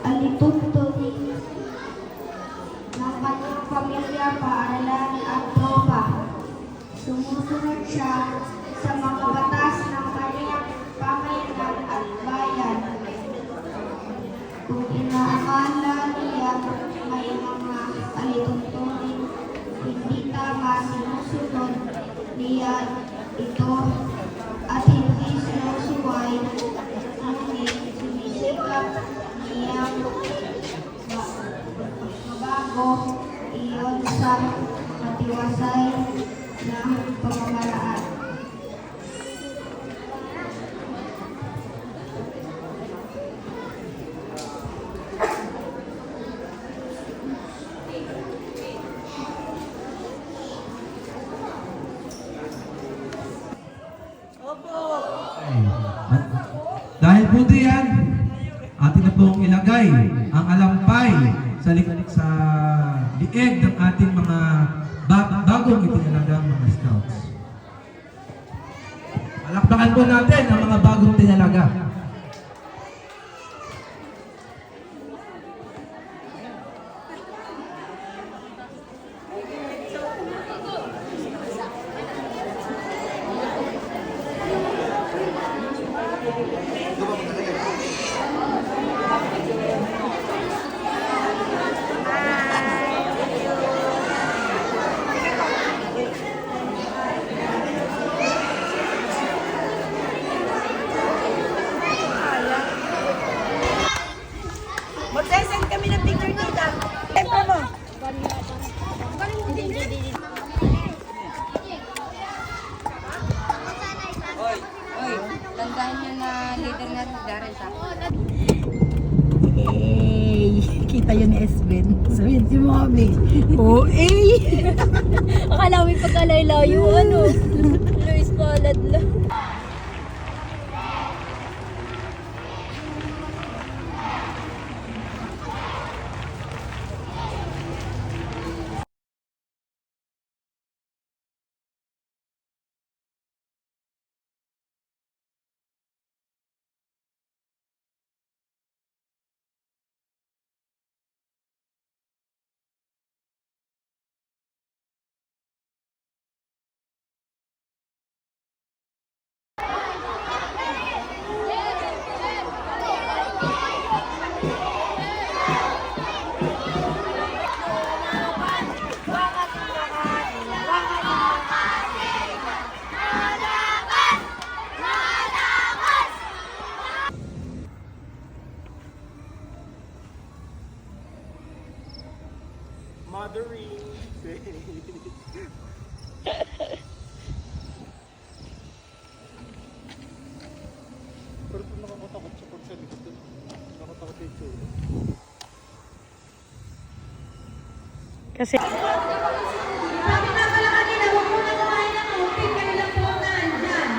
alituntun ng kanyang pamilya, paaralan at tropa. Sumusunod siya sa mga batas ng kanyang pamayanan at bayan. Kung inaakala niya may mga alituntunin hindi tama, sinusunod niya ito at hindi sinusuway, ngunit sinisikap niyang mabago iyon sa matiwasay na pamamaraan. Dahil po diyan, atin na pong ilagay ang alampay sa lieg ng ating mga bagong itinalagang mga scouts. Palakpakan po natin ang mga bagong tinalaga. Magsasend kami ng picture dito. Tempo mo. Oy, tandaan nyo na leader nga si Darren sa Hey, kita yun ni Esben. Sabihin si Mommy. Oh, eh. Akala may pagkalayo, ano? Luis Palad lang. Mothering. Pero kung nakakatakot siya pag sa likod, nakakatakot yung tsura. Kasi Sabi nga pala kanina, huwag mo na kumain ng tubig, kanilang po na andyan.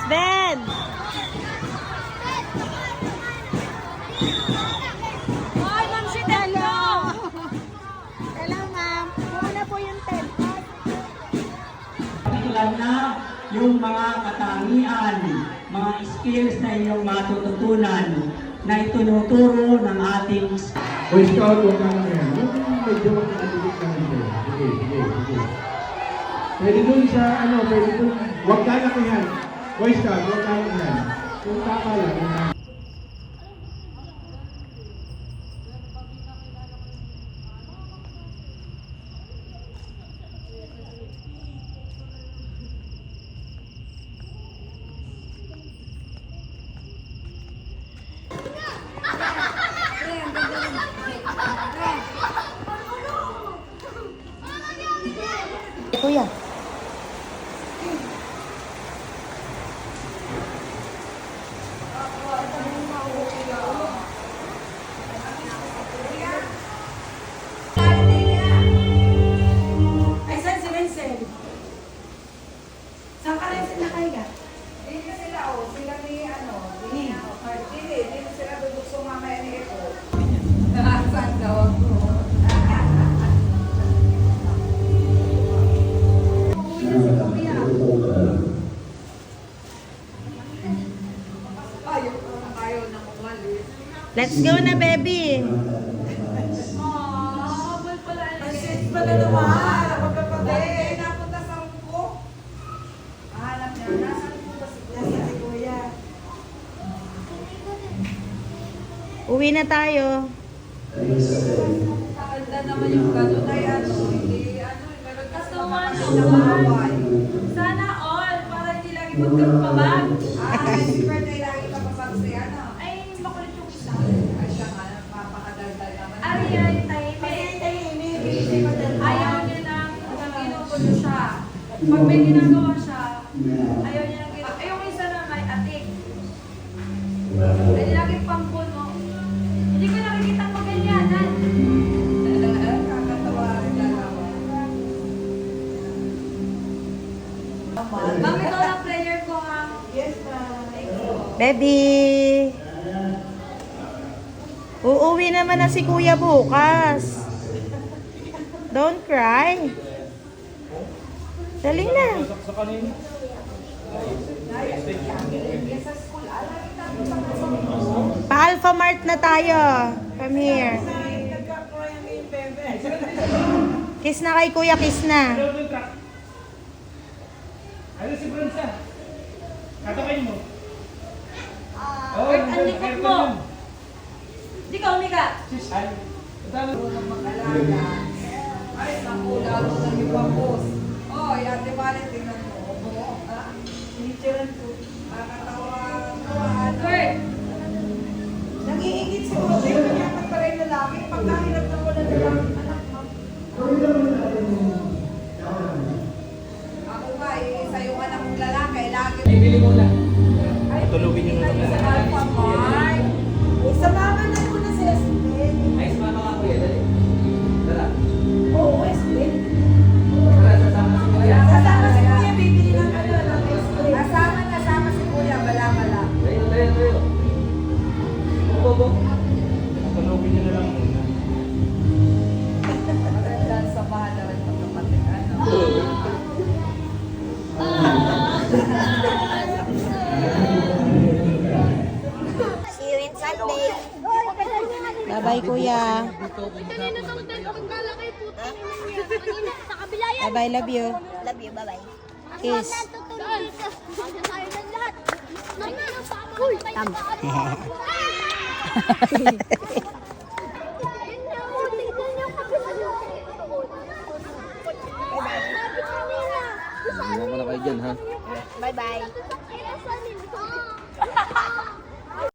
Ben! Hoy, Ma'am Shidel! Hello, ma'am. Muna po yung tent. Ilan na yung mga katangian, mga skills na inyong matututunan na itunuturo ng ating Boy Scout, huwag ka lang yan. Yung medyo makakalilik lang yan. Sige. Pwede dun sa, pwede dun. Huwag ka lang yan. Boy Scout, huwag ka lang yan. Kung tama lang. kuya. Ay, saan si Vincent? Saan ka rin sila kaya? Dito sila, oh. Sila ni, dito sila dudukso mamaya ni Eko. Saan daw ako? Ayaw na umalis. Let's go na, baby. Vincent pala naman. Magkapatid. Napunta sa Ungko. Hanap niya. Nasaan po ba si Kuya? Nasa si Kuya. Uwi na tayo. Maganda naman yung gano'n ay hindi meron kasi naman nakaway. Sana all, para hindi lagi magkapabag. Si birthday lagi ka papagsi, Ay, makulit yung isa. Ay, siya nga, mapakadaldal naman. Ay, tahimik. Ayaw niya nang ginugulo siya. Pag may ginagawa siya, ayaw niya nang ginugulo. Ay, yung isa na may atik. Ay, laging pampuno. Hindi ko nakikita mo ganyanan. Kakatawa rin lalawa. Mami, ito lang player ko ha. Yes, ma'am. Baby. Uuwi naman na si kuya bukas. Don't cry. Dali na. Pa-Alpha Mart na tayo. Come here. Nagka-cry ang yung bebe. Kiss na kay kuya, kiss na. Ano si Bronsa? Katakay mo. Ang likod mo. Hindi ka umiga. Ay, Mag-alaga. Ay, naku, lalo na yung papos. Oh, yan, di ba rin, tingnan mo. Oo, ha? Sinitsuran ko. Kakatawa. Kurt, Nag-iingit si Kuya. Kanya pa rin lalaki. Pagkahinap na wala lalaki. Anak mo. Ako ba, isa yung anak kong lalaki, lagi. bibili mo na. Ay, Patulugin niyo na sa Alpha Mart. Isamahan na ko na si Esben. Ay, sumama ka kuya, dali. Tara. Oo, Esben. Tara, sasama si kuya. Kasama si Kuya, bibili ng ng Esben. Nasama si Kuya, bala-bala. Tayo. Bobo. Patulugin niyo na lang muna. Maganda sa bahay na rin magkapatid. See you in Sunday. Bye-bye, kuya. Kanina daw tayo paglalakay puto kanina sa kabila yan. Bye-bye, love you. Love you, bye-bye. Kiss. Tutulog dito. Ano tayo ng lahat? Mama, uy, tam. Bye-bye.